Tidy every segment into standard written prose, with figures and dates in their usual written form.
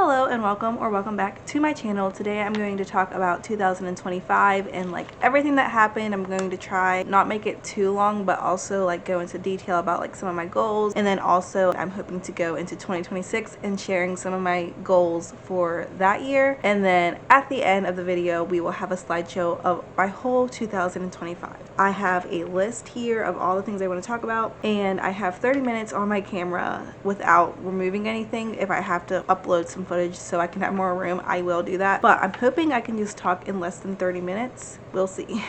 Hello and welcome back to my channel. Today I'm going to talk about 2025 and like everything that happened. I'm going to try not make it too long, but also like go into detail about like some of my goals, and then also I'm hoping to go into 2026 and sharing some of my goals for that year. And then at the end of the video we will have a slideshow of my whole 2025. I have a list here of all the things I want to talk about, and I have 30 minutes on my camera without removing anything. If I have to upload some footage so I can have more room, I will do that, but I'm hoping I can just talk in less than 30 minutes. We'll see.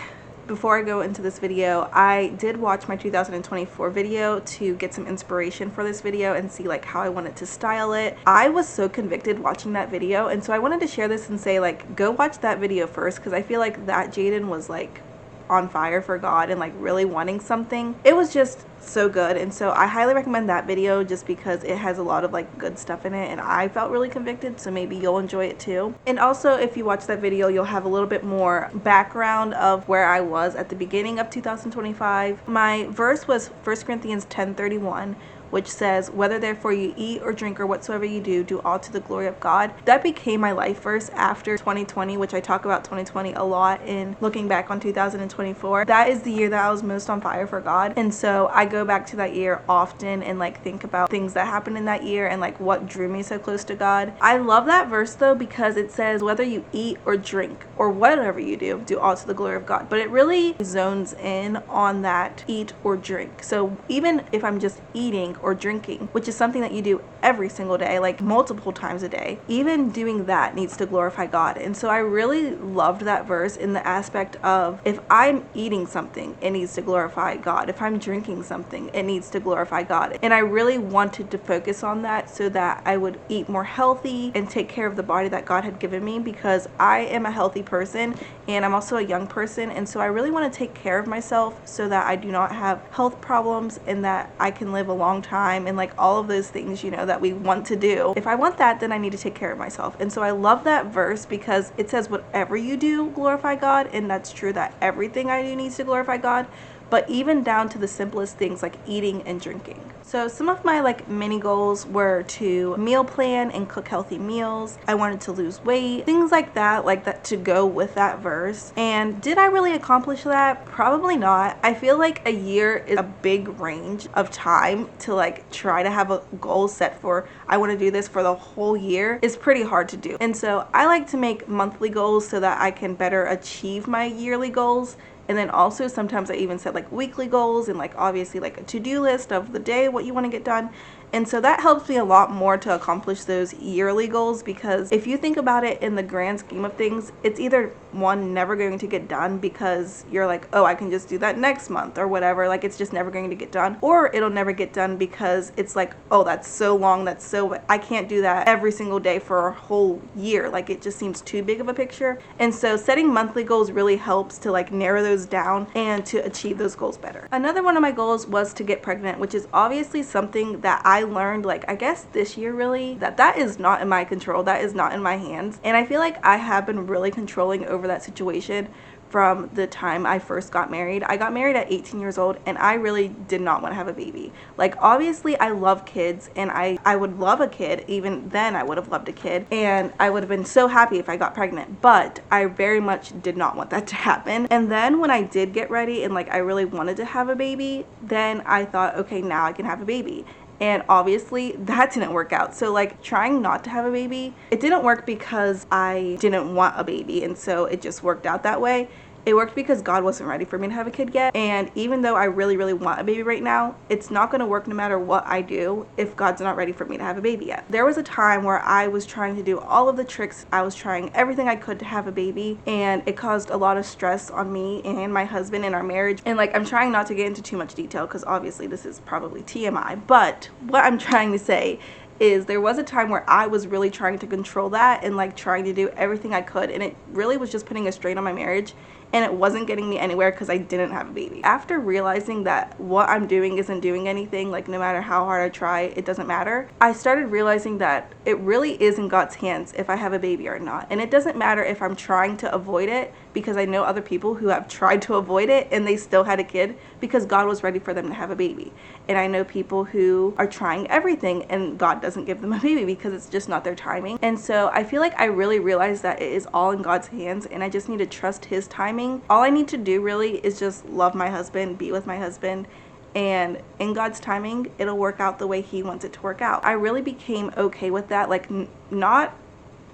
Before I go into this video, I did watch my 2024 video to get some inspiration for this video and see like how I wanted to style it. I was so convicted watching that video, and so I wanted to share this and say like go watch that video first, because I feel like that Jaden was like on fire for God and like really wanting something. It was just so good, and so I highly recommend that video just because it has a lot of like good stuff in it, and I felt really convicted, so maybe you'll enjoy it too. And also if you watch that video, you'll have a little bit more background of where I was at the beginning of 2025. My verse was 1 Corinthians 10:31, which says, "Whether therefore you eat or drink or whatsoever you do, do all to the glory of God." That became my life verse after 2020, which I talk about 2020 a lot in looking back on 2024. That is the year that I was most on fire for God, and so I go back to that year often and like think about things that happened in that year and like what drew me so close to God. I love that verse though, because it says whether you eat or drink or whatever you do, do all to the glory of God. But it really zones in on that eat or drink. So even if I'm just eating or drinking, which is something that you do every single day, like multiple times a day, even doing that needs to glorify God. And so I really loved that verse in the aspect of, if I'm eating something, it needs to glorify God. If I'm drinking something, it needs to glorify God. And I really wanted to focus on that so that I would eat more healthy and take care of the body that God had given me, because I am a healthy person and I'm also a young person, and so I really want to take care of myself so that I do not have health problems and that I can live a long time and like all of those things, you know, that we want to do. If I want that, then I need to take care of myself. And so I love that verse because it says whatever you do, glorify God. And that's true that everything I do needs to glorify God, but even down to the simplest things like eating and drinking. So some of my like mini goals were to meal plan and cook healthy meals. I wanted to lose weight, things like that to go with that verse. And did I really accomplish that? Probably not. I feel like a year is a big range of time to like try to have a goal set for, I want to do this for the whole year, is pretty hard to do. And so I like to make monthly goals so that I can better achieve my yearly goals. And then also sometimes I even set like weekly goals and like obviously like a to-do list of the day, what you want to get done. And so that helps me a lot more to accomplish those yearly goals, because if you think about it in the grand scheme of things, it's either one, never going to get done because you're like, oh, I can just do that next month or whatever, like it's just never going to get done, or it'll never get done because it's like, oh, that's so long, I can't do that every single day for a whole year, like it just seems too big of a picture. And so setting monthly goals really helps to like narrow those down and to achieve those goals better. Another one of my goals was to get pregnant, which is obviously something that I learned like I guess this year really, that is not in my control, that is not in my hands. And I feel like I have been really controlling over that situation from the time I first got married. I got married at 18 years old and I really did not want to have a baby. Like obviously I love kids and I would love a kid. Even then I would have loved a kid and I would have been so happy if I got pregnant, but I very much did not want that to happen. And then when I did get ready and like I really wanted to have a baby, then I thought, okay, now I can have a baby. And obviously that didn't work out. So like trying not to have a baby, it didn't work because I didn't want a baby and so it just worked out that way. It worked because God wasn't ready for me to have a kid yet. And even though I really, really want a baby right now, it's not going to work no matter what I do if God's not ready for me to have a baby yet. There was a time where I was trying to do all of the tricks. I was trying everything I could to have a baby, and it caused a lot of stress on me and my husband in our marriage. And like, I'm trying not to get into too much detail because obviously this is probably TMI, but what I'm trying to say is there was a time where I was really trying to control that and like trying to do everything I could, and it really was just putting a strain on my marriage. and it wasn't getting me anywhere because I didn't have a baby. After realizing that what I'm doing isn't doing anything, like no matter how hard I try, it doesn't matter, I started realizing that it really is in God's hands if I have a baby or not. And it doesn't matter if I'm trying to avoid it, because I know other people who have tried to avoid it and they still had a kid because God was ready for them to have a baby. And I know people who are trying everything and God doesn't give them a baby because it's just not their timing. And so I feel like I really realized that it is all in God's hands and I just need to trust his timing. All I need to do really is just love my husband, be with my husband, and in God's timing, it'll work out the way he wants it to work out. I really became okay with that, like not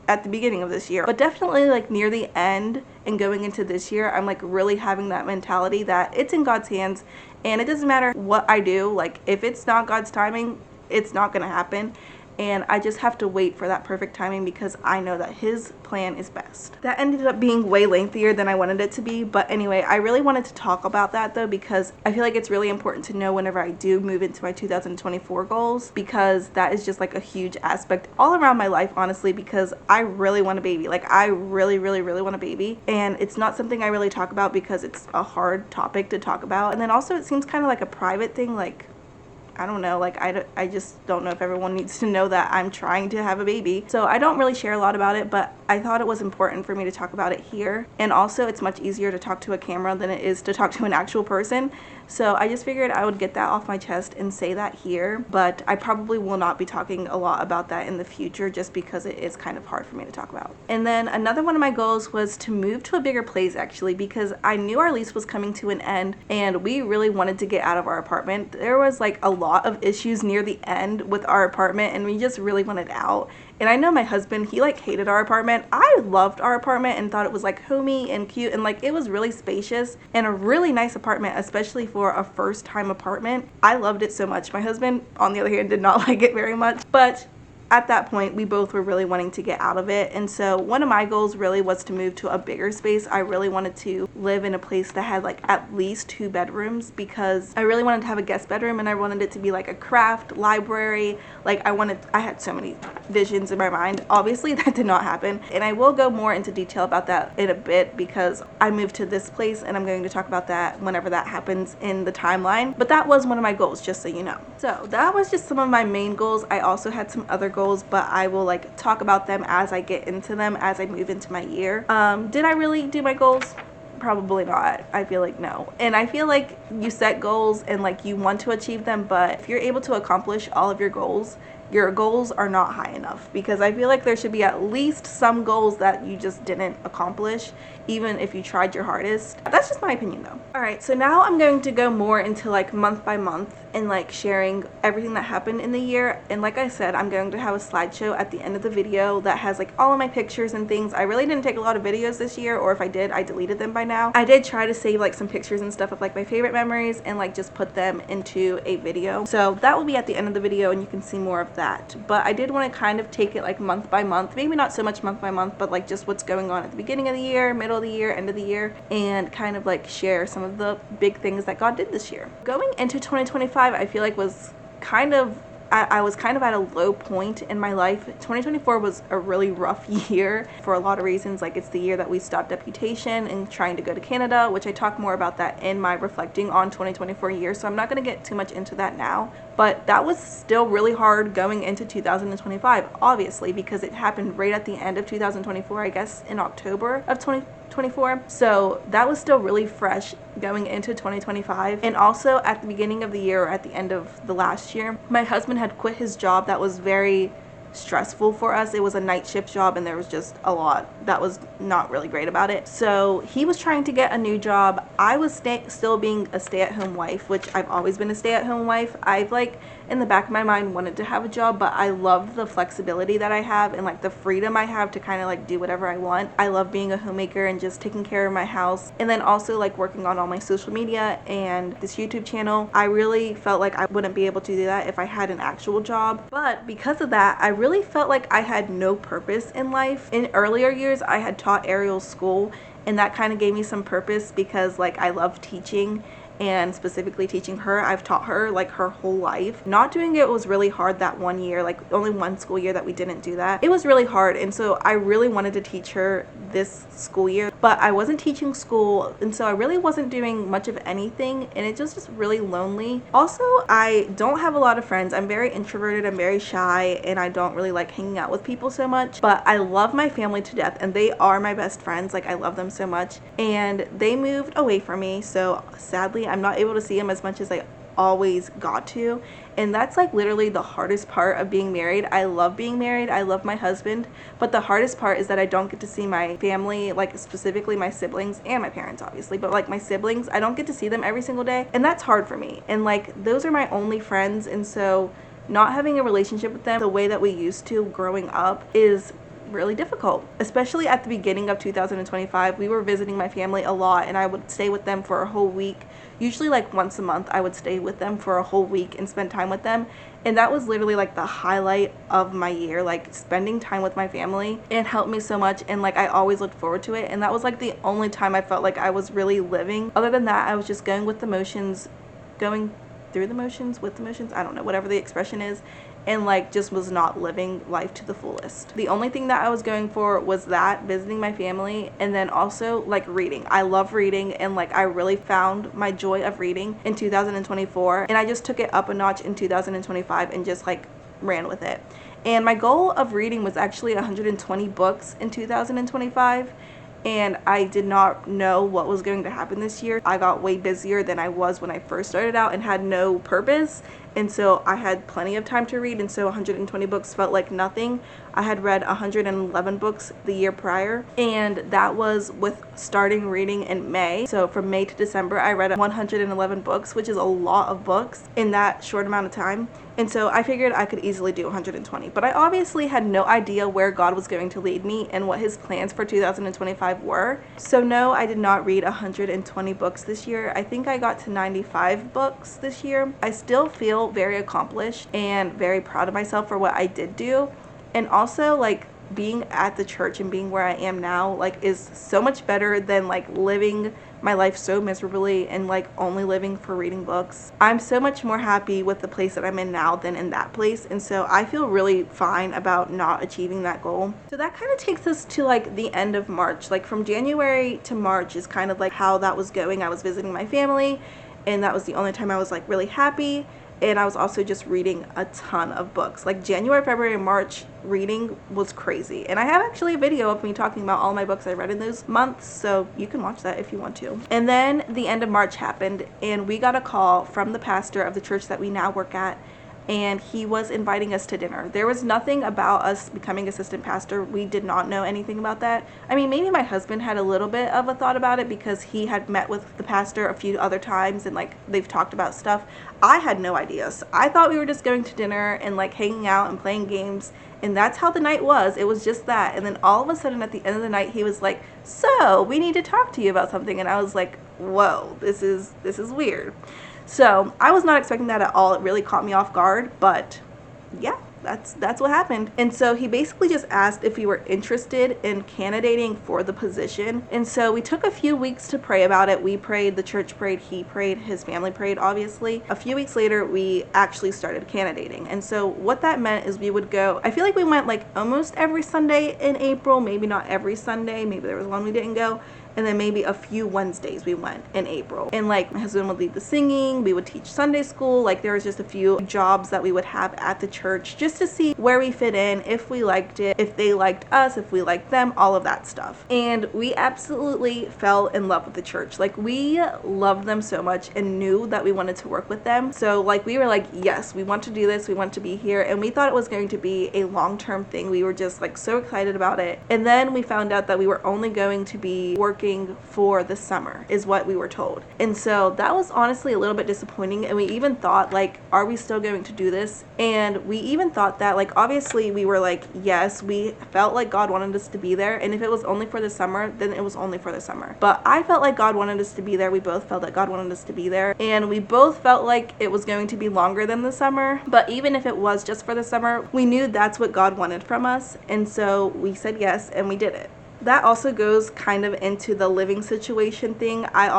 at the beginning of this year, but definitely like near the end and going into this year, I'm like really having that mentality that it's in God's hands and it doesn't matter what I do. Like if it's not God's timing, it's not gonna happen. And I just have to wait for that perfect timing because I know that his plan is best. That ended up being way lengthier than I wanted it to be. But anyway, I really wanted to talk about that though, because I feel like it's really important to know whenever I do move into my 2024 goals, because that is just like a huge aspect all around my life, honestly, because I really want a baby. Like I really want a baby. And it's not something I really talk about because it's a hard topic to talk about. And then also it seems kind of like a private thing, like I don't know, like I just don't know if everyone needs to know that I'm trying to have a baby. So I don't really share a lot about it, but I thought it was important for me to talk about it here. And also it's much easier to talk to a camera than it is to talk to an actual person. So I just figured I would get that off my chest and say that here, but I probably will not be talking a lot about that in the future just because it is kind of hard for me to talk about. And then another one of my goals was to move to a bigger place, actually, because I knew our lease was coming to an end and we really wanted to get out of our apartment. There was like a lot of issues near the end with our apartment and we just really wanted out. And I know my husband, he like hated our apartment. I loved our apartment and thought it was like homey and cute and like it was really spacious and a really nice apartment, especially for a first time apartment. I loved it so much. My husband, on the other hand, did not like it very much, but at that point we both were really wanting to get out of it. And so one of my goals really was to move to a bigger space. I really wanted to live in a place that had like at least 2 bedrooms because I really wanted to have a guest bedroom and I wanted it to be like a craft library. Like I had so many visions in my mind. Obviously that did not happen, and I will go more into detail about that in a bit because I moved to this place and I'm going to talk about that whenever that happens in the timeline. But that was one of my goals, just so you know. So that was just some of my main goals. I also had some other goals, but I will like talk about them as I get into them, as I move into my year. Did I really do my goals? Probably not. I feel like no. And I feel like you set goals and like you want to achieve them, but if you're able to accomplish all of your goals are not high enough, because I feel like there should be at least some goals that you just didn't accomplish, even if you tried your hardest. That's just my opinion though. Alright, so now I'm going to go more into like month by month and like sharing everything that happened in the year. And like I said, I'm going to have a slideshow at the end of the video that has like all of my pictures and things. I really didn't take a lot of videos this year, or if I did, I deleted them by now. I did try to save like some pictures and stuff of like my favorite memories and like just put them into a video. So that will be at the end of the video and you can see more of that. But I did want to kind of take it like month by month, maybe not so much month by month, but like just what's going on at the beginning of the year, middle of the year, end of the year, and kind of like share some of the big things that God did this year. Going into 2025, I feel like was kind of I was kind of at a low point in my life. 2024 was a really rough year for a lot of reasons. Like it's the year that we stopped deputation and trying to go to Canada, which I talk more about that in my reflecting on 2024 year. So I'm not going to get too much into that now. But that was still really hard going into 2025, obviously, because it happened right at the end of 2024, I guess in October of 2024. So that was still really fresh going into 2025. And also at the beginning of the year, or at the end of the last year, my husband had quit his job that was very stressful for us. It was a night shift job and there was just a lot that was not really great about it. So he was trying to get a new job. I was still being a stay-at-home wife, which I've always been a stay-at-home wife. I've like in the back of my mind wanted to have a job, but I love the flexibility that I have and like the freedom I have to kind of like do whatever I want. I love being a homemaker and just taking care of my house, and then also like working on all my social media and this YouTube channel. I really felt like I wouldn't be able to do that if I had an actual job. But because of that, I really felt like I had no purpose in life. In earlier years, I had taught aerial school, and that kind of gave me some purpose because like I love teaching and specifically teaching her. I've taught her like her whole life. Not doing it was really hard that one year, like only one school year that we didn't do that. It was really hard, and so I really wanted to teach her this school year, but I wasn't teaching school, and so I really wasn't doing much of anything, and it just really lonely. Also, I don't have a lot of friends. I'm very introverted, I'm very shy, and I don't really like hanging out with people so much, but I love my family to death, and they are my best friends. Like, I love them so much, and they moved away from me, so sadly I'm not able to see them as much as I always got to, and that's like literally the hardest part of being married. I love being married, I love my husband, but the hardest part is that I don't get to see my family, like specifically my siblings and my parents obviously, but like my siblings, I don't get to see them every single day, and that's hard for me. And like, those are my only friends, and so not having a relationship with them the way that we used to growing up is really difficult. Especially at the beginning of 2025, we were visiting my family a lot, and I would stay with them for a whole week. Usually like once a month I would stay with them for a whole week and spend time with them, and that was literally like the highlight of my year. Like, spending time with my family, it helped me so much, and like I always looked forward to it, and that was like the only time I felt like I was really living. Other than that, I was just going with the motions, going through the motions, with the motions, I don't know, whatever the expression is, and like just was not living life to the fullest. The only thing that I was going for was that, visiting my family, and then also like reading. I love reading, and like I really found my joy of reading in 2024, and I just took it up a notch in 2025 and just like ran with it. And my goal of reading was actually 120 books in 2025. And I did not know what was going to happen this year. I got way busier than I was when I first started out and had no purpose. And so I had plenty of time to read, and so 120 books felt like nothing. I had read 111 books the year prior, and that was with starting reading in May. So from May to December, I read 111 books, which is a lot of books in that short amount of time. And so I figured I could easily do 120, but I obviously had no idea where God was going to lead me and what his plans for 2025 were. So no, I did not read 120 books this year. I think I got to 95 books this year. I still feel very accomplished and very proud of myself for what I did do. And also, like, being at the church and being where I am now, like, is so much better than like living my life so miserably and like only living for reading books. I'm so much more happy with the place that I'm in now than in that place, and so I feel really fine about not achieving that goal. So that kind of takes us to like the end of March. Like, from January to March is kind of like how that was going. I was visiting my family, and that was the only time I was like really happy. And I was also just reading a ton of books. Like, January, February, and March reading was crazy. And I have actually a video of me talking about all my books I read in those months, so you can watch that if you want to. And then the end of March happened, and we got a call from the pastor of the church that we now work at, and he was inviting us to dinner. There was nothing about us becoming assistant pastor. We did not know anything about that. I mean, maybe my husband had a little bit of a thought about it because he had met with the pastor a few other times and like they've talked about stuff. I had no idea. So I thought we were just going to dinner and like hanging out and playing games, and that's how the night was. It was just that. And then all of a sudden at the end of the night, he was like, "So we need to talk to you about something." And I was like, whoa, this is weird. So I was not expecting that at all. It really caught me off guard, but yeah, that's what happened. And so he basically just asked if we were interested in candidating for the position. And so we took a few weeks to pray about it. We prayed, the church prayed, he prayed, his family prayed, obviously. A few weeks later, we actually started candidating. And so what that meant is we would go, I feel like we went like almost every Sunday in April, maybe not every Sunday, maybe there was one we didn't go. And then maybe a few Wednesdays we went in April. And like, my husband would lead the singing, we would teach Sunday school. Like, there was just a few jobs that we would have at the church just to see where we fit in, if we liked it, if they liked us, if we liked them, all of that stuff. And we absolutely fell in love with the church. Like, we loved them so much and knew that we wanted to work with them. So like, we were like, yes, we want to do this, we want to be here. And we thought it was going to be a long-term thing. We were just like so excited about it. And then we found out that we were only going to be working for the summer, is what we were told. And so that was honestly a little bit disappointing. And we even thought, like, are we still going to do this? And we even thought that, like, obviously we were like, yes, we felt like God wanted us to be there, and if it was only for the summer, then it was only for the summer. But I felt like God wanted us to be there. We both felt that God wanted us to be there, and we both felt like it was going to be longer than the summer. But even if it was just for the summer, we knew that's what God wanted from us, and so we said yes, and we did it. That also goes kind of into the living situation thing. I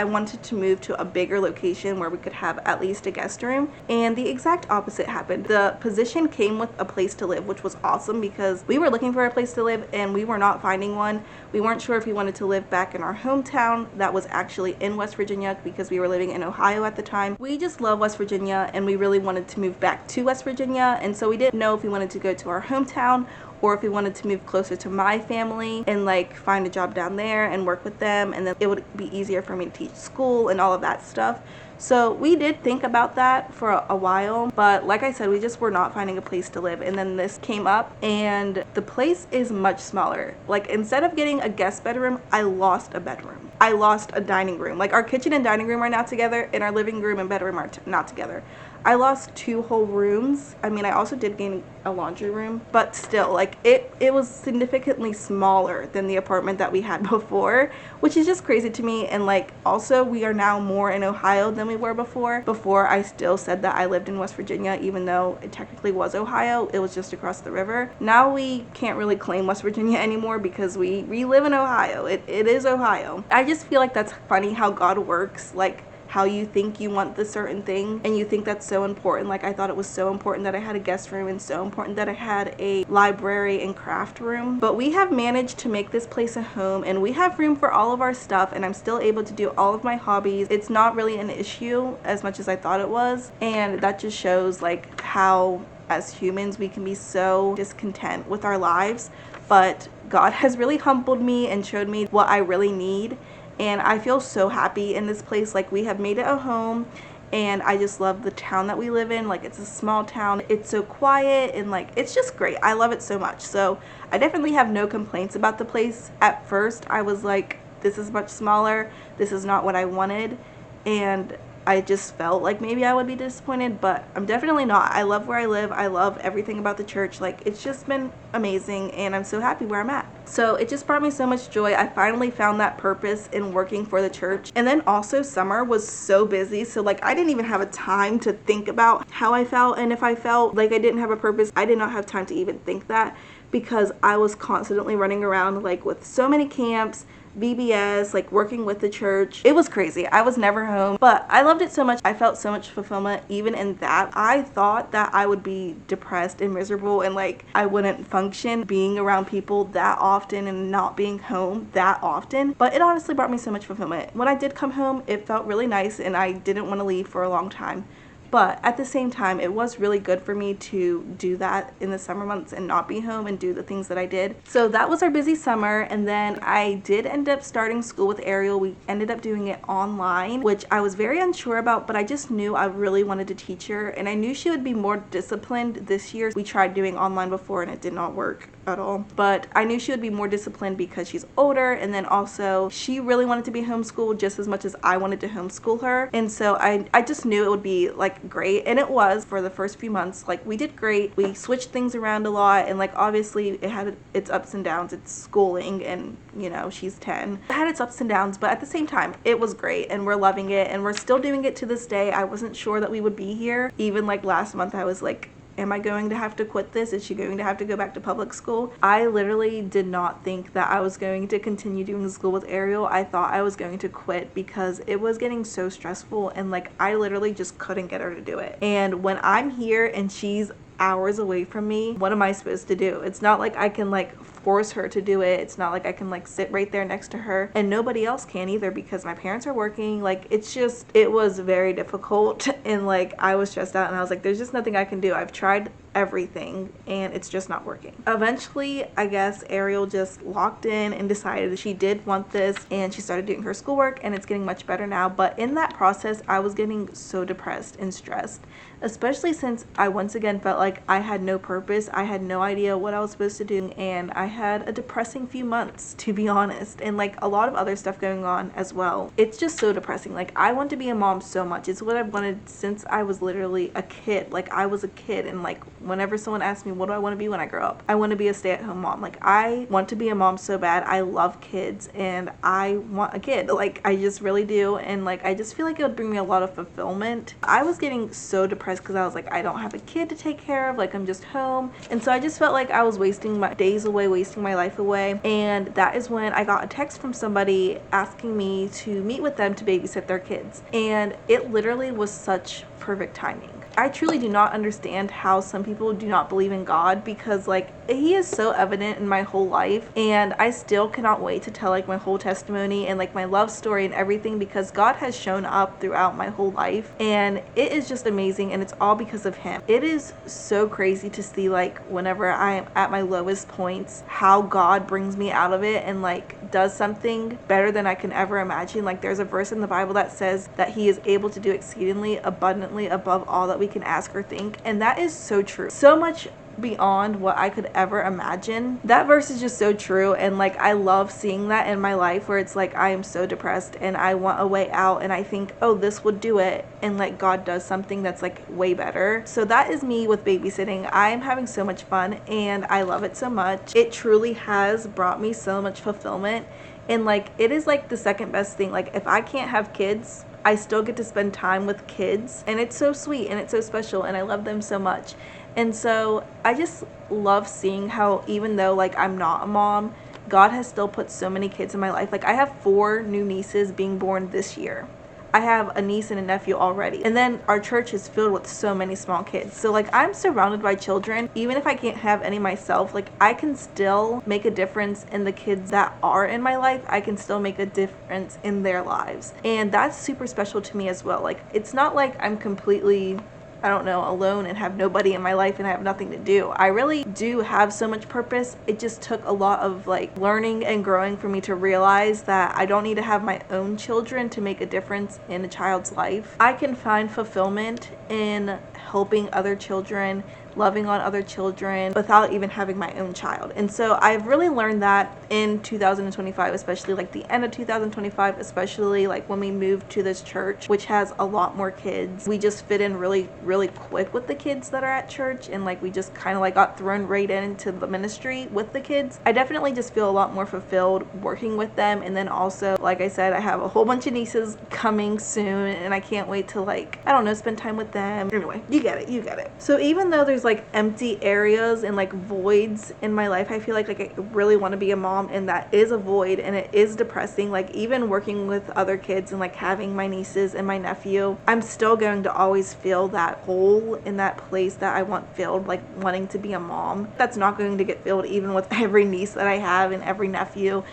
wanted to move to a bigger location where we could have at least a guest room, and the exact opposite happened. The position came with a place to live, which was awesome because we were looking for a place to live and we were not finding one. We weren't sure if we wanted to live back in our hometown that was actually in West Virginia because we were living in Ohio at the time. We just love West Virginia and we really wanted to move back to West Virginia, and so we didn't know if we wanted to go to our hometown or if we wanted to move closer to my family and like find a job down there and work with them, and then it would be easier for me to teach school and all of that stuff. So we did think about that for a while, but like I said, we just were not finding a place to live, and then this came up and the place is much smaller. Like, instead of getting a guest bedroom, I lost a bedroom. I lost a dining room. Like, our kitchen and dining room are now together and our living room and bedroom are not together. I lost 2 whole rooms. I mean, I also did gain a laundry room, but still, like, it was significantly smaller than the apartment that we had before, which is just crazy to me. And like, also, we are now more in Ohio than we were before. Before, I still said that I lived in West Virginia, even though it technically was Ohio. It was just across the river. Now we can't really claim West Virginia anymore because we live in Ohio. It is Ohio. I just feel like that's funny how God works. Like, how you think you want the certain thing and you think that's so important. Like, I thought it was so important that I had a guest room and so important that I had a library and craft room, but we have managed to make this place a home and we have room for all of our stuff, and I'm still able to do all of my hobbies. It's not really an issue as much as I thought it was, and that just shows like how as humans we can be so discontent with our lives, but God has really humbled me and showed me what I really need. And I feel so happy in this place. Like, we have made it a home, and I just love the town that we live in. Like, it's a small town. It's so quiet and like, it's just great. I love it so much. So I definitely have no complaints about the place. At first I was like, this is much smaller. This is not what I wanted. And I just felt like maybe I would be disappointed, but I'm definitely not. I love where I live. I love everything about the church. Like, it's just been amazing, and I'm so happy where I'm at. So it just brought me so much joy. I finally found that purpose in working for the church. And then also, summer was so busy, so like, I didn't even have a time to think about how I felt, and if I felt like I didn't have a purpose, I did not have time to even think that, because I was constantly running around like with so many camps, VBS, like working with the church. It was crazy. I was never home, but I loved it so much. I felt so much fulfillment even in that. I thought that I would be depressed and miserable and like I wouldn't function being around people that often and not being home that often, but it honestly brought me so much fulfillment. When I did come home, it felt really nice and I didn't want to leave for a long time. But at the same time, it was really good for me to do that in the summer months and not be home and do the things that I did. So that was our busy summer. And then I did end up starting school with Ariel. We ended up doing it online, which I was very unsure about, but I just knew I really wanted to teach her. And I knew she would be more disciplined this year. We tried doing online before and it did not work at all. But I knew she would be more disciplined because she's older, and then also she really wanted to be homeschooled just as much as I wanted to homeschool her. And so I just knew it would be like great, and it was for the first few months. Like, we did great. We switched things around a lot, and like obviously it had its ups and downs. It's schooling, and you know, she's 10. It had its ups and downs, but at the same time it was great and we're loving it, and we're still doing it to this day. I wasn't sure that we would be here. Even like last month I was like, am I going to have to quit this? Is she going to have to go back to public school? I literally did not think that I was going to continue doing school with Ariel. I thought I was going to quit because it was getting so stressful, and like I literally just couldn't get her to do it. And when I'm here and she's hours away from me, what am I supposed to do? It's not like I can like force her to do it. It's not like I can like sit right there next to her, and nobody else can either because my parents are working. Like, it's just, it was very difficult, and like I was stressed out, and I was like, there's just nothing I can do. I've tried everything and it's just not working. Eventually, I guess Ariel just locked in and decided she did want this, and she started doing her schoolwork, and it's getting much better now. But in that process, I was getting so depressed and stressed, especially since I once again felt like I had no purpose. I had no idea what I was supposed to do, and I had a depressing few months, to be honest, and like a lot of other stuff going on as well. It's just so depressing. Like, I want to be a mom so much. It's what I've wanted since I was literally a kid. Like, I was a kid, and like whenever someone asks me what do I want to be when I grow up, I want to be a stay-at-home mom. Like, I want to be a mom so bad. I love kids and I want a kid. Like, I just really do. And like, I just feel like it would bring me a lot of fulfillment. I was getting so depressed because I was like, I don't have a kid to take care of, like I'm just home. And so I just felt like I was wasting my days away, wasting my life away. And that is when I got a text from somebody asking me to meet with them to babysit their kids. And it literally was such perfect timing. I truly do not understand how some people do not believe in God, because like he is so evident in my whole life, and I still cannot wait to tell like my whole testimony and like my love story and everything, because God has shown up throughout my whole life and it is just amazing, and it's all because of him. It is so crazy to see like whenever I am at my lowest points how God brings me out of it and like does something better than I can ever imagine. Like, there's a verse in the Bible that says that he is able to do exceedingly abundantly above all that we can ask or think, and that is so true. So much beyond what I could ever imagine. That verse is just so true, and like I love seeing that in my life where it's like I am so depressed and I want a way out, and I think, oh, this would do it, and like God does something that's like way better. So that is me with babysitting. I am having so much fun and I love it so much. It truly has brought me so much fulfillment, and like it is like the second best thing. Like, if I can't have kids, I still get to spend time with kids, and it's so sweet and it's so special and I love them so much. And so I just love seeing how even though like I'm not a mom, God has still put so many kids in my life. Like, I have 4 new nieces being born this year. I have a niece and a nephew already. And then our church is filled with so many small kids. So like, I'm surrounded by children. Even if I can't have any myself, like I can still make a difference in the kids that are in my life. I can still make a difference in their lives. And that's super special to me as well. Like, it's not like I'm completely, I don't know, alone and have nobody in my life and I have nothing to do. I really do have so much purpose. It just took a lot of like learning and growing for me to realize that I don't need to have my own children to make a difference in a child's life. I can find fulfillment in helping other children, loving on other children without even having my own child. And so I've really learned that in 2025, especially like the end of 2025, especially like when we moved to this church, which has a lot more kids. We just fit in really quick with the kids that are at church, and like we just kind of like got thrown right into the ministry with the kids. I definitely just feel a lot more fulfilled working with them. And then also, like I said, I have a whole bunch of nieces coming soon and I can't wait to like, I don't know, spend time with them. Anyway, you get it. So even though there's like empty areas and like voids in my life, I feel like I really want to be a mom, and that is a void and it is depressing. Like, even working with other kids and like having my nieces and my nephew, I'm still going to always feel that hole in that place that I want filled, like wanting to be a mom. That's not going to get filled even with every niece that I have and every nephew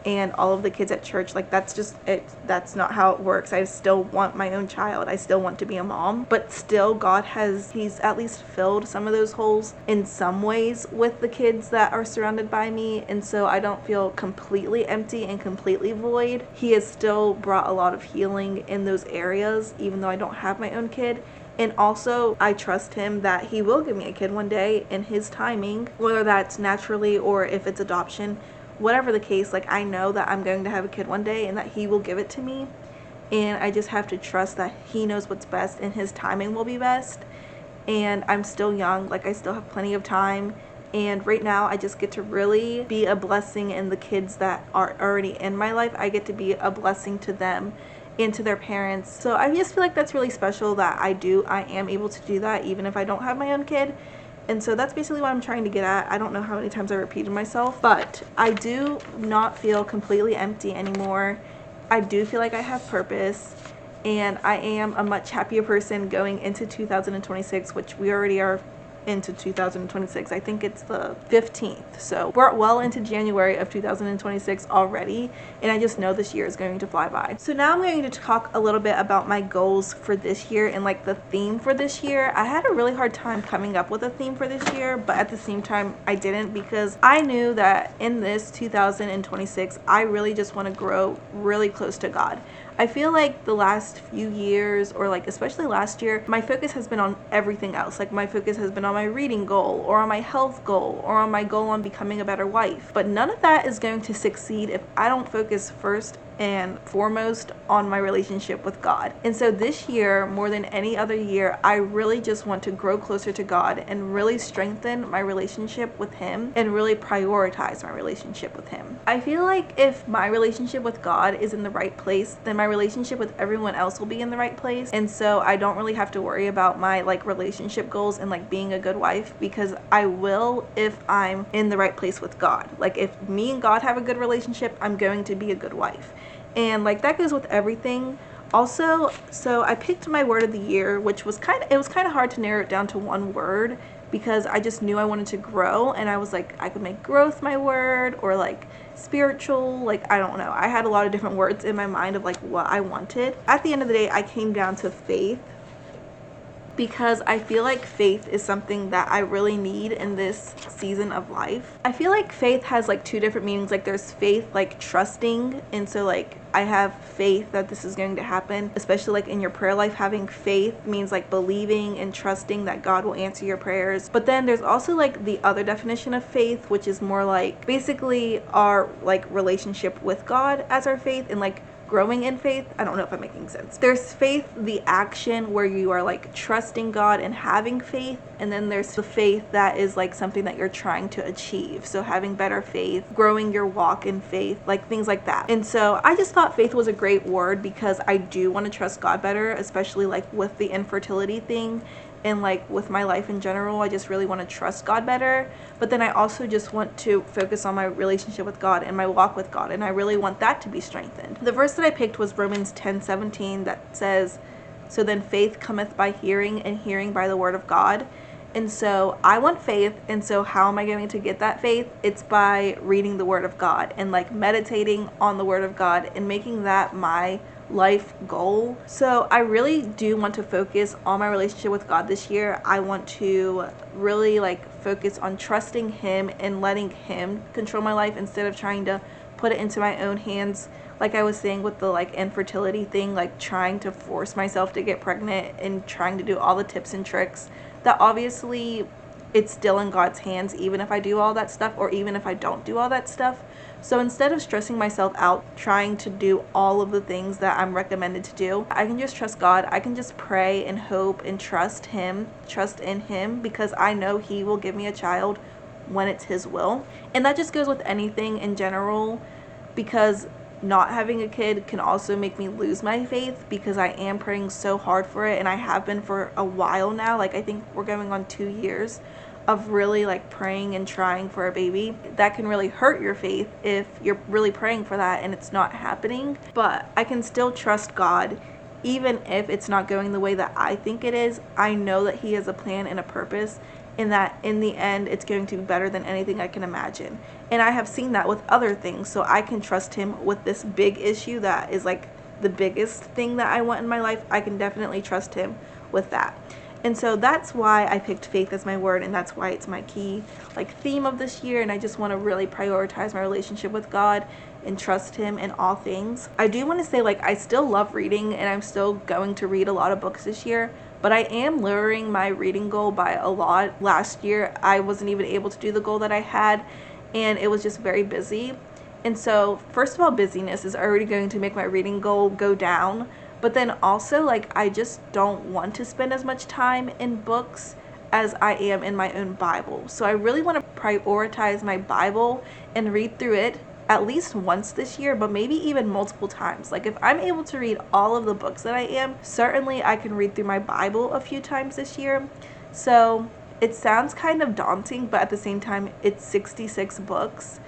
and all of the kids at church. Like, that's just it. That's not how it works. I still want my own child. I still want to be a mom, but still God he's at least filled some of those holes in some ways with the kids that are surrounded by me. And so I don't feel completely empty and completely void. He has still brought a lot of healing in those areas, even though I don't have my own kid. And also, I trust him that he will give me a kid one day in his timing, whether that's naturally or if it's adoption. Whatever the case, like, I know that I'm going to have a kid one day and that he will give it to me, and I just have to trust that he knows what's best and his timing will be best. And I'm still young, like I still have plenty of time, and right now I just get to really be a blessing in the kids that are already in my life. I get to be a blessing to them and to their parents. So I just feel like that's really special that I am able to do that even if I don't have my own kid. And so that's basically what I'm trying to get at. I don't know how many times I repeated myself, but I do not feel completely empty anymore. I do feel like I have purpose, and I am a much happier person going into 2026, which we already are into 2026. I think it's the 15th, so we're well into January of 2026 already, and I just know this year is going to fly by. So now I'm going to talk a little bit about my goals for this year and like the theme for this year. I had a really hard time coming up with a theme for this year, but at the same time I didn't, because I knew that in this 2026 I really just want to grow really close to God. I feel like the last few years, or like especially last year, my focus has been on everything else. Like, my focus has been on my reading goal, or on my health goal, or on my goal on becoming a better wife. But none of that is going to succeed if I don't focus first and foremost on my relationship with God. And so this year, more than any other year, I really just want to grow closer to God and really strengthen my relationship with Him and really prioritize my relationship with Him. I feel like if my relationship with God is in the right place, then my relationship with everyone else will be in the right place. And so I don't really have to worry about my like relationship goals and like being a good wife, because I will if I'm in the right place with God. Like if me and God have a good relationship, I'm going to be a good wife. And like that goes with everything. Also, so I picked my word of the year, which was kind of hard to narrow it down to one word, because I just knew I wanted to grow, and I was like, I could make growth my word, or like spiritual, like I don't know. I had a lot of different words in my mind of like what I wanted. At the end of the day, I came down to faith, because I feel like faith is something that I really need in this season of life. I feel like faith has like two different meanings. Like there's faith like trusting, and so like I have faith that this is going to happen, especially like in your prayer life. Having faith means like believing and trusting that God will answer your prayers. But then there's also like the other definition of faith, which is more like basically our like relationship with God as our faith, and like growing in faith. I don't know if I'm making sense. There's faith, the action where you are like trusting God and having faith, and then there's the faith that is like something that you're trying to achieve. So having better faith, growing your walk in faith, like things like that. And so I just thought faith was a great word, because I do want to trust God better, especially like with the infertility thing. And like with my life in general, I just really want to trust God better. But then I also just want to focus on my relationship with God and my walk with God, and I really want that to be strengthened. The verse that I picked was Romans 10:17, that says, so then faith cometh by hearing, and hearing by the word of God. And so I want faith, and so how am I going to get that faith? It's by reading the word of God and like meditating on the word of God and making that my life goal. So I really do want to focus on my relationship with God this year. I want to really like focus on trusting Him and letting Him control my life instead of trying to put it into my own hands. Like I was saying with the like infertility thing, like trying to force myself to get pregnant and trying to do all the tips and tricks, that obviously it's still in God's hands, even if I do all that stuff, or even if I don't do all that stuff. So instead of stressing myself out trying to do all of the things that I'm recommended to do, I can just trust God. I can just pray and hope and trust Him, trust in Him, because I know He will give me a child when it's His will. And that just goes with anything in general, because not having a kid can also make me lose my faith, because I am praying so hard for it, and I have been for a while now. Like I think we're going on 2 years of really like praying and trying for a baby. That can really hurt your faith if you're really praying for that and it's not happening. But I can still trust God even if it's not going the way that I think it is. I know that He has a plan and a purpose, and that in the end it's going to be better than anything I can imagine. And I have seen that with other things, so I can trust Him with this big issue that is like the biggest thing that I want in my life. I can definitely trust Him with that. And so that's why I picked faith as my word, and that's why it's my key like theme of this year. And I just want to really prioritize my relationship with God and trust Him in all things. I do want to say, like, I still love reading, and I'm still going to read a lot of books this year, but I am lowering my reading goal by a lot. Last year I wasn't even able to do the goal that I had, and it was just very busy. And so first of all, busyness is already going to make my reading goal go down. But then also, like, I just don't want to spend as much time in books as I am in my own Bible. So I really want to prioritize my Bible and read through it at least once this year, but maybe even multiple times. Like if I'm able to read all of the books that I am, certainly I can read through my Bible a few times this year. So it sounds kind of daunting, but at the same time, it's 66 books.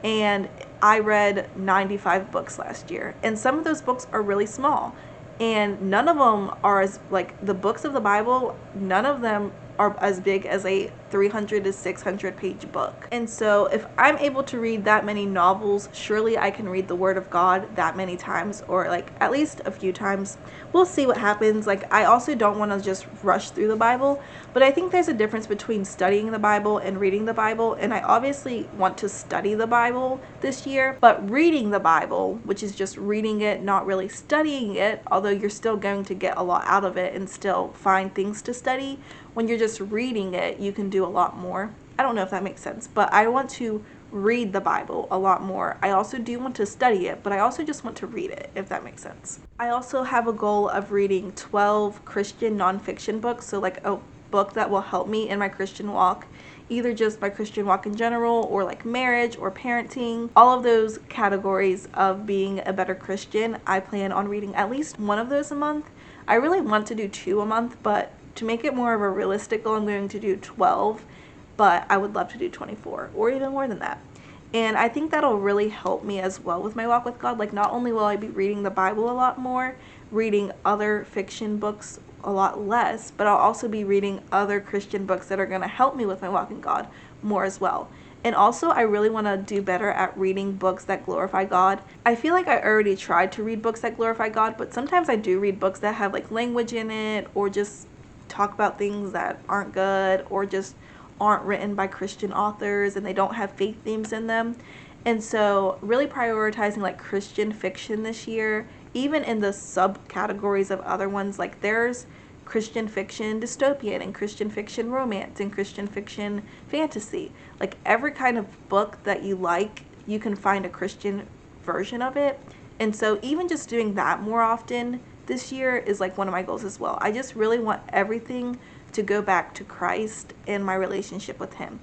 And I read 95 books last year, and some of those books are really small, and none of them are as like the books of the Bible, none of them are as big as a 300 to 600 page book. And so if I'm able to read that many novels, surely I can read the Word of God that many times, or like at least a few times. We'll see what happens. Like I also don't want to just rush through the Bible, but I think there's a difference between studying the Bible and reading the Bible, and I obviously want to study the Bible this year, but reading the Bible, which is just reading it, not really studying it, although you're still going to get a lot out of it and still find things to study, when you're just reading it, you can do a lot more. I don't know if that makes sense, but I want to read the Bible a lot more. I also do want to study it, but I also just want to read it, if that makes sense. I also have a goal of reading 12 Christian nonfiction books, so like a book that will help me in my Christian walk, either just my Christian walk in general or like marriage or parenting, all of those categories of being a better Christian. I plan on reading at least one of those a month. I really want to do 2 a month, but to make it more of a realistic goal, I'm going to do 12, but I would love to do 24 or even more than that. And I think that'll really help me as well with my walk with God. Like, not only will I be reading the Bible a lot more, reading other fiction books a lot less, but I'll also be reading other Christian books that are going to help me with my walk in God more as well. And also, I really want to do better at reading books that glorify God. I feel like I already tried to read books that glorify God, but sometimes I do read books that have like language in it, or just talk about things that aren't good, or just aren't written by Christian authors and they don't have faith themes in them. And so really prioritizing like Christian fiction this year, even in the subcategories of other ones. Like, there's Christian fiction dystopian and Christian fiction romance and Christian fiction fantasy. Like, every kind of book that you like, you can find a Christian version of it. And so even just doing that more often this year is like one of my goals as well. I just really want everything to go back to Christ and my relationship with him.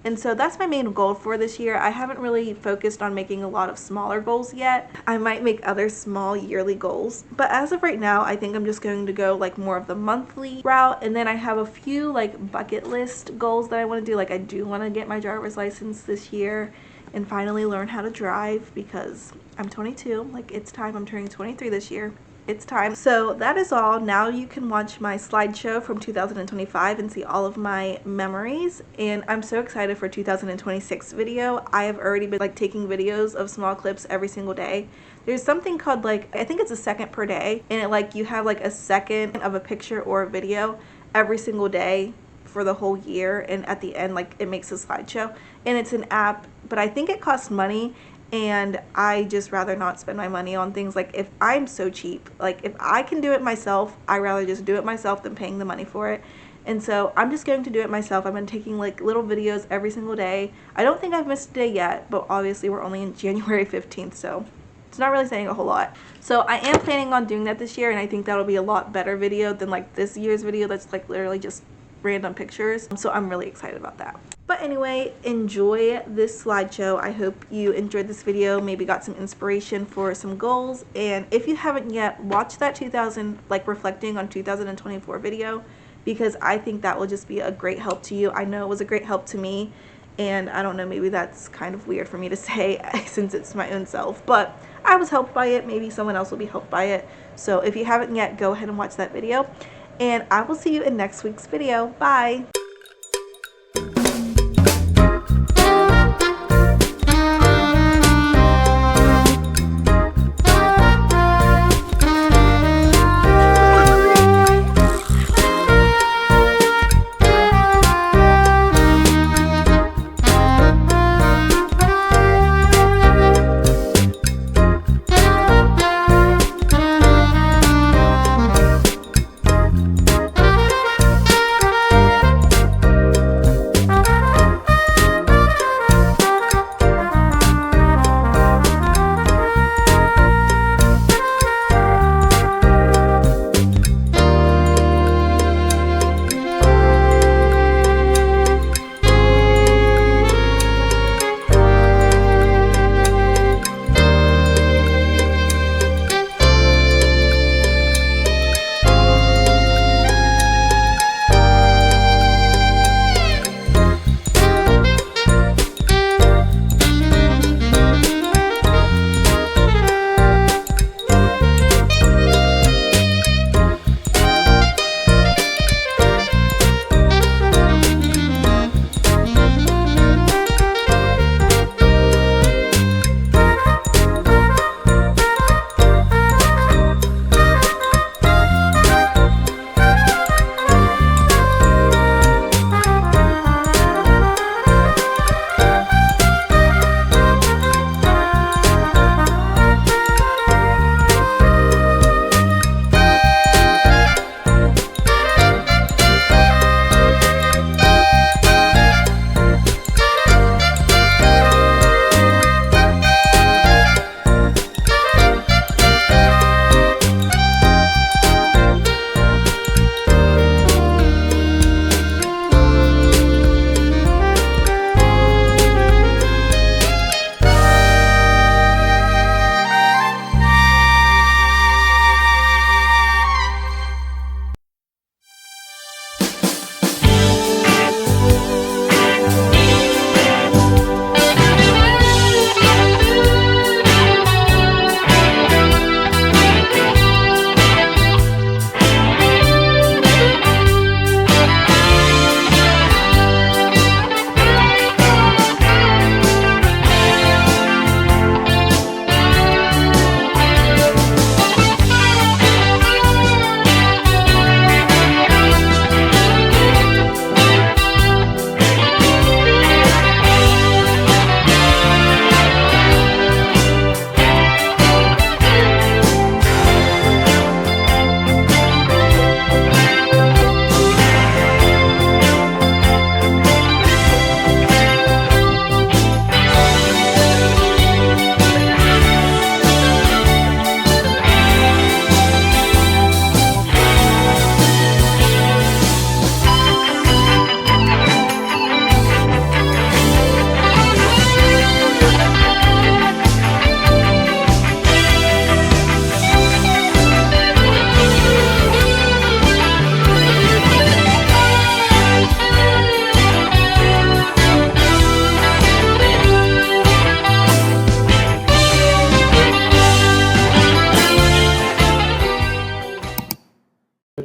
And so that's my main goal for this year. I haven't really focused on making a lot of smaller goals yet. I might make other small yearly goals. But as of right now, I think I'm just going to go like more of the monthly route. And then I have a few like bucket list goals that I want to do. Like, I do want to get my driver's license this year and finally learn how to drive, because I'm 22. Like, it's time. I'm turning 23 this year. It's time. So that is all. Now you can watch my slideshow from 2025 and see all of my memories. And I'm so excited for 2026 video. I have already been like taking videos of small clips every single day. There's something called like, I think it's a second per day, and it like, you have like a second of a picture or a video every single day for the whole year, and at the end like it makes a slideshow. And it's an app, but I think it costs money. And I just rather not spend my money on things. Like, if I'm so cheap, like if I can do it myself, I rather just do it myself than paying the money for it. And so I'm just going to do it myself. I've been taking like little videos every single day. I don't think I've missed a day yet, but obviously we're only in January 15th, so it's not really saying a whole lot. So I am planning on doing that this year, and I think that'll be a lot better video than like this year's video that's like literally just random pictures. So I'm really excited about that. But anyway, enjoy this slideshow. I hope you enjoyed this video, maybe got some inspiration for some goals. And if you haven't yet, watch that reflecting on 2024 video, because I think that will just be a great help to you. I know it was a great help to me, and I don't know, maybe that's kind of weird for me to say since it's my own self, but I was helped by it. Maybe someone else will be helped by it. So if you haven't yet, go ahead and watch that video, and I will see you in next week's video. Bye.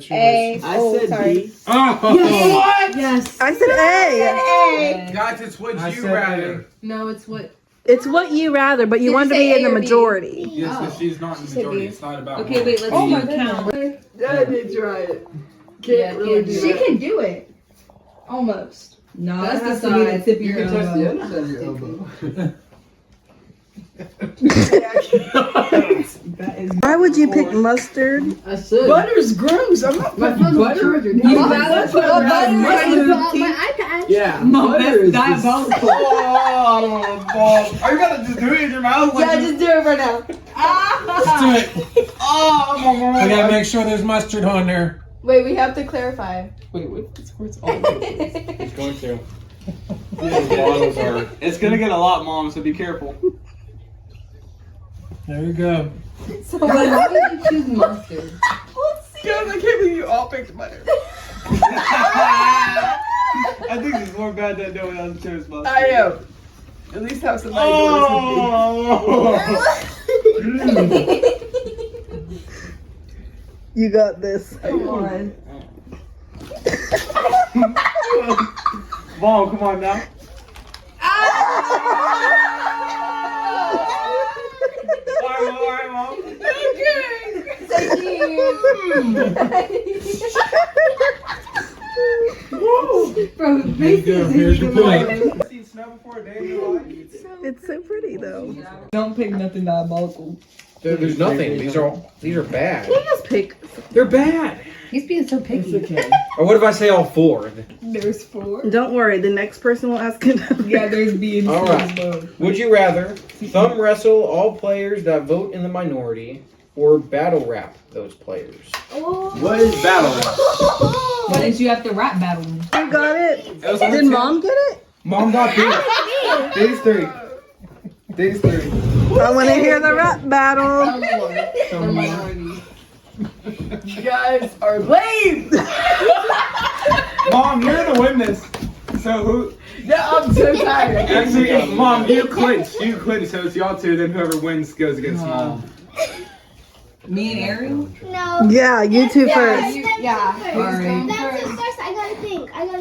What's yours? A. I said sorry. B. Oh, What? Yes. I said A. A. Guys, it's what I you said rather. No, it's what. It's what you rather, but you Did want you to be say in A the or B? majority. Yes, Oh. but she's not in the She said majority. B. It's not about Okay, her. wait, let's Oh see my the count. I did try it. Yeah, Can't really do she that. can do it. Almost. No, That's it the has to be the side. tip of you your can touch the elbow. other side of your elbow. That is Why would you pick mustard? I should. Butter's gross. I'm not My putting butter. charger. You My rather put butter My iPad. Yeah, No, butter is that's diabolical. Oh, Bob. Are you gonna just do it in your mouth? Yeah, just do it right now. Let's do it. Oh, We gotta make sure there's mustard on there. Wait, we have to clarify. Wait, what? This squirt's all over the place. It's going to. These bottles are. It's gonna get a lot, Mom, so be careful. There you go. So why would you choose mustard? Guys, I can't believe you all picked butter. I think it's more bad than no one else chose mustard. I am. At least have somebody do this with me. You got this. Come on. Mom, come on now. Alright, Mom. Thank you. Bro, Here you go. Here's your point. Seen snow before a day in your life? It's so pretty though. Don't pick nothing diabolical. There's nothing. These are bad. You just pick. They're bad. He's being so picky. It's okay. Or what if I say all four? There's 4. Don't worry, the next person will ask another. Yeah, there's B and C All right. as well. Would you rather thumb wrestle all players that vote in the minority or battle rap those players? What is battle rap? Why did you have to rap battle him? You got it. That was Did Mom get it? Mom got these 3. These 3. I want to hear the rap battle. The minority. You guys are lame. Mom, you're the witness. So who? Yeah, I'm so tired. Actually, Mom, you clinch. You clinch. So it's y'all two. Then whoever wins goes against Mom. Me and Ariel? No. Yeah, you two first. Yeah. Alright. That's it first. I gotta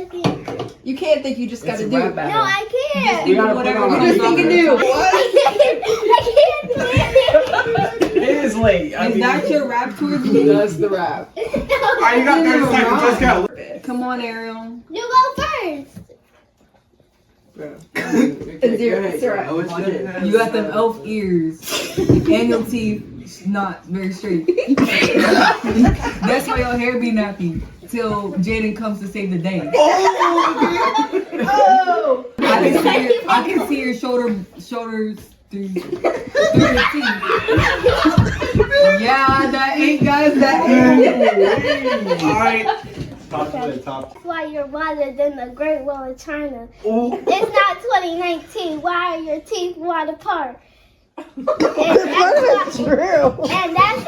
think. You can't think, you just gotta do it. No, I can't. We gotta Whatever put on you think you can do. I can't do It is late. I Is mean, that your rap towards me? That's the rap. it. Alright, you got 30 seconds. Let's go. Come on, Ariel. You go first. You got them elf ears. And your teeth not very straight. That's why your hair be nappy. Till Jaden comes to save the day. Oh! I can see your shoulders through the teeth. Yeah, that ain't, guys, that ain't. Alright. Top to the top. That's why you're wider than the Great Wall of China. It's not 2019. Why are your teeth wide apart? That's true. And that's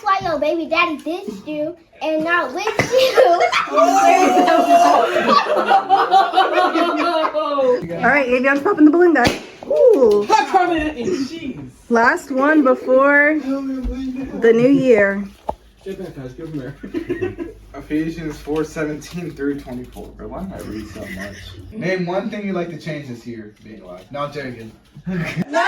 why your baby daddy ditched you and not with you. All right, Avion's popping the balloon guy. Ooh. Last one before the new year. Get back, guys. Go from there. Ephesians 4:17 through 24. Bro, why do I read so much? Name one thing you'd like to change this year being alive. Not joking. No!